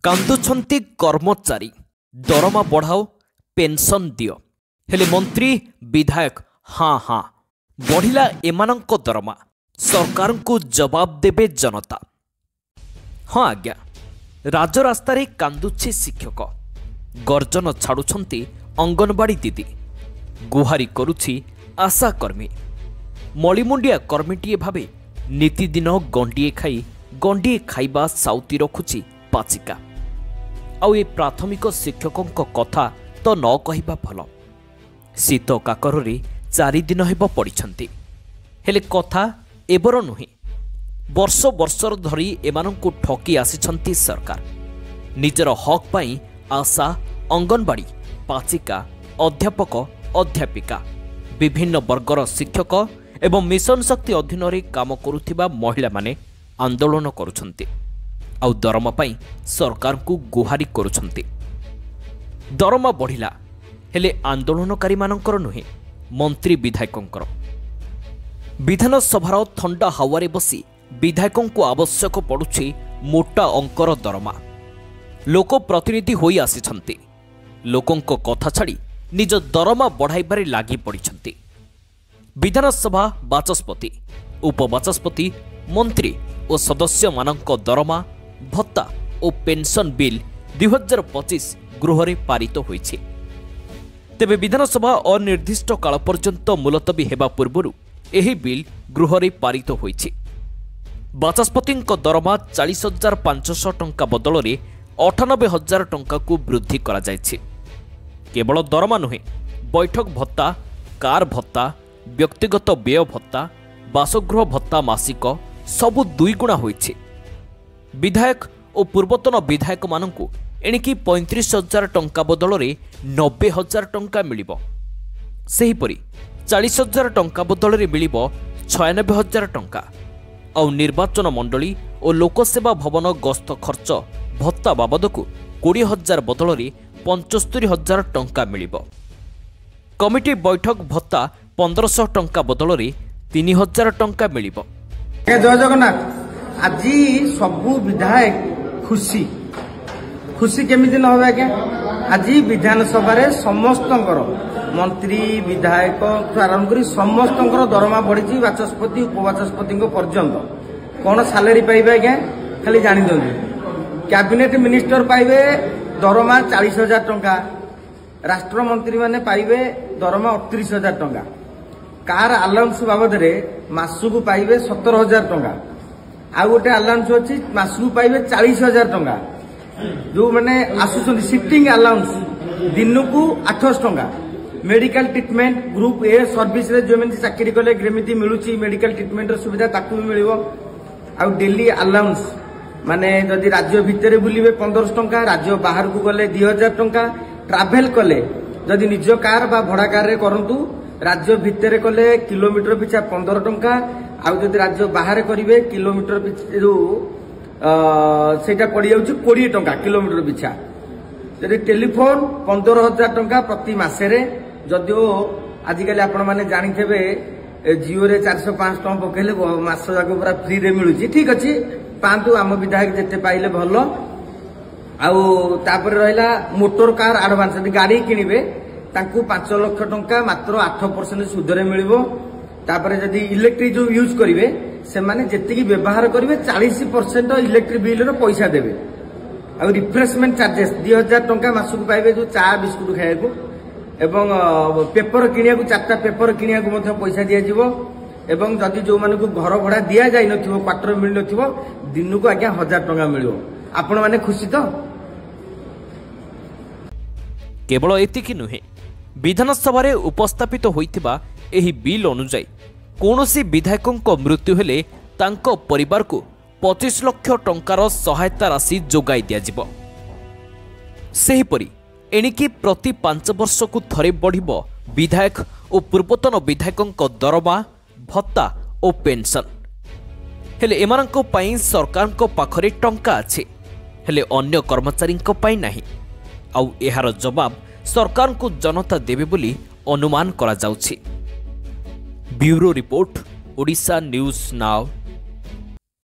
कांदुछंती कर्मचारी दरमा बढ़ाओ पेंशन दियो हेले मंत्री विधायक हाँ हाँ बढ़िला एमानंक दरमा सरकार को जवाब देबे जनता। हाँ आज्ञा राजरास्ता रे कांदुछे शिक्षक गर्जन छाड़ुछंती अंगनवाड़ी दीदी गुहारी करुछि आशाकर्मी मलिमुंडिया कर्मीटीए भावे नीतिदिन गंडीए खाइबा साउती रखुछि पाचिका आउ ए प्राथमिक शिक्षकों कथा तो न कहिबा भल शीत काकरे 4 दिन हेब पड़िछंती हेले कथा एबर नुहे वर्ष वर्षर धरी एमानंकु ठकी आसिछंती सरकार निजर हक पाई आशा अंगनवाड़ी पाचिका अध्यापक अध्यापिका विभिन्न वर्गर शिक्षक एवं मिशन शक्ति अधीन रे काम करुथिबा महिला माने आंदोलन करुछंती आउ दरमा पाई सरकार को गुहारी करुछंती। दरमा बढ़िला हेले आंदोलनकारी मानकर नुहे मंत्री विधायकंकर विधानसभार थंडा हावारे बसी विधायकों को आवश्यक पड़ुछि मोटा अंकर दरमा लोक प्रतिनिधि होई आसिछंती लोकंक कथा छाड़ी निज दरमा बढ़ाइबारे लागि पड़िछंती। विधानसभा बाचस्पति उपबाचस्पति मंत्री और सदस्य मानक दरमा भत्ता और पेंशन बिल 2025 गृह रे पारित होईछि। तेबे विधानसभा अनिर्दिष्ट काल पर्यंत मुलतवी हेबा पूर्वरु एही बिल गृह रे पारित होईछि। बाचस्पतिंक दरमा 40,500 टंका बदल रे 98,000 टंका को वृद्धि करा जायछि। केवल दरमा नुहे बैठक भत्ता कार भत्ता व्यक्तिगत व्यय भत्ता बासगृह भत्ता मासिक सबु 2 गुणा होईछि। विधायक और पूर्वतन विधायक मानंकु एणिकी 35,000 टंका बदल रे 90,000 टंका मिलिबो। सेहीपरि 40,000 टंका बदल रे मिलिबो 96,000 टंका और निर्वाचन मंडली और लोकसेवा भवन गस्त खर्च भत्ता बाबदकु 20,000 बदल रे 75,000 टंका मिलिबो। कमिटी बैठक भत्ता 1,500 टंका बदल रे 3,000 टंका मिलिबो। जय जगन्नाथ आज सबू विधायक खुशी खुशी केमिति न होबे आज्ञा आज विधानसभा रे समस्तंकर मंत्री विधायक आरंभ करी समस्तंकर दरमा बढ़ी बाचस्पति उपबाचस्पति पर्यंत कौन सालेरी पाइबे आज्ञा खाली जानी दियंतु कैबिनेट मिनिस्टर पाइबे दरमा 40,000 टंका राष्ट्रमंत्री माने पाइबे दरमा 38,000 टंका कार अलाउंस बाबद रे मासुकु पाइबे 17,000 टंका आ गोटे अलाउंस अछि मासुकु पाइबे 40,000 टंका जो माने आसुछन सिटिंग अलाउंस दिनुकु 800 टंका medical treatment group a service रे जो मेंती चाकरी कले ग्रेमिति मिलुची मेडिकल ट्रीटमेंट रो सुविधा ताकू भी मिलिबो आ डेली अलाउंस माने जदि राज्य भितरे बुलिबे 1500 टंका राज्य बाहर को गले 2,000 टंका ट्रैवल कले जदि निज कार बा भड़ा कार रे करंतु राज्य भितरे कले किलोमीटर पिछा 15 टंका आउ जदि राज्य बाहर करिवे किलोमीटर पिछा सेटा पड़ी जाउची 20 टंका किलोमीटर पिछा जदि टेलीफोन 15,000 टंका प्रति मासे रे जदिओ आजिकल आपण माने जानिथेबे जियो रे 405 टंका पकेले मास जाको पूरा फ्री रे मिलुची ठीक अछि पांतु आम विधायक जेते पाइले भलो आउ तापर रहिला मोटर कार एडवांस जदि गाड़ी किनिबे तांकु 5 लाख टंका मात्र 8% सुधरे मिलिबो तापर जदि इलेक्ट्रिक जो यूज करिवे से माने जेतिकी व्यवहार करिवे 40% इलेक्ट्रिक बिल रो पैसा देबे आ रिफ्रेशमेंट चार्जेस 2,000 टंका मासुक पाइबे जो चा बिस्कुट खाइबो एवं पेपर किनिया को 4टा पेपर किनिया को मध्य पैसा दिया जिवो एवं जदि जो माने को घर भड़ा दिया जाय नथिबो क्वार्टर मिल नथिबो दिनु को आज्ञा 1,000 टंका मिलिबो आपण माने खुशी तो केवल एतिकी नुहे विधानसभा रे उपस्थापित होइतिबा एही बिल अनुसार कौनसी विधायकों मृत्यु हेले तांको परिवार को 25 लाख टंकार सहायता राशि जोगाई दिया जिवो। सेहीपरि एणिकी प्रति 5 वर्ष को थरे बढ़िबो विधायक और पूर्वतन विधायकों दरमा भत्ता और पेंशन हेले एमानंको पाई सरकार को पाखरे टंका अछि हेले अन्य कर्मचारी पाई नाही आउ एहार जवाब सरकार को जनता देबे बोली अनुमान करा जाउछि। Bureau report Odisha news now.